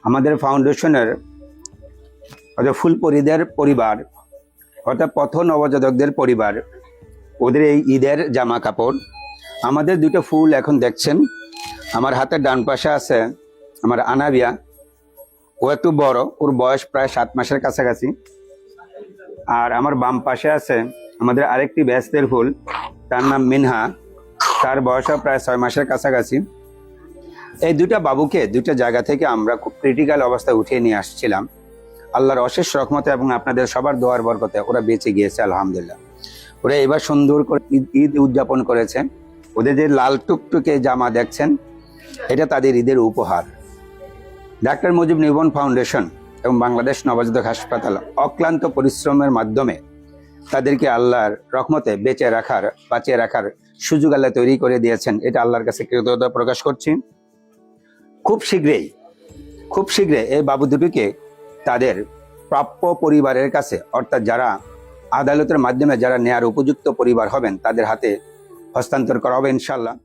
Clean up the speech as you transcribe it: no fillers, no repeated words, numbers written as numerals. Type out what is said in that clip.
আমাদের ফাউন্ডেশনের অর্থাৎ ফুলপরিদের পরিবার অর্থাৎ পথ নবজাতকদের পরিবার, ওদের এই ঈদের জামা কাপড়, আমাদের দুটো ফুল এখন দেখছেন। আমার হাতের ডান পাশে আছে আমার আনাবিয়া, ও একটু বড়, ওর বয়স প্রায় 7 মাসের কাছাকাছি। আর আমার বাম পাশে আছে আমাদের আরেকটি ব্যস্তের ফুল, তার নাম মিনহা, তার বয়সও প্রায় 6 মাসের কাছাকাছি। এই দুটা বাবুকে দুটো জায়গা থেকে আমরা খুব ক্রিটিক্যাল অবস্থায় উঠিয়ে নিয়ে আসছিলাম। আল্লাহর অশেষ রহমতে এবং আপনাদের সবার দোয়ার বরকতে ওরা বেঁচে গিয়েছে আলহামদুলিল্লাহ। ওরা এবার সুন্দর করে ঈদ উদযাপন করেছে। ওদের যে লাল টুকটুকে জামা দেখছেন, এটা তাদের ঈদের উপহার। ডাক্তার মুজিব নিবন ফাউন্ডেশন এবং বাংলাদেশ নবজাতক হাসপাতাল অক্লান্ত পরিশ্রমের মাধ্যমে তাদেরকে আল্লাহর রহমতে বাঁচিয়ে রাখার সুযোগ আল্লাহ তৈরি করে দিয়েছেন। এটা আল্লাহর কাছে কৃতজ্ঞতা প্রকাশ করছি। খুব শীঘ্রই এই বাবু দুটিকে তাদের প্রাপ্য পরিবারের কাছে, অর্থাৎ যারা আদালতের মাধ্যমে যারা নেয়ার উপযুক্ত পরিবার হবেন, তাদের হাতে হস্তান্তর করা হবে ইনশাল্লাহ।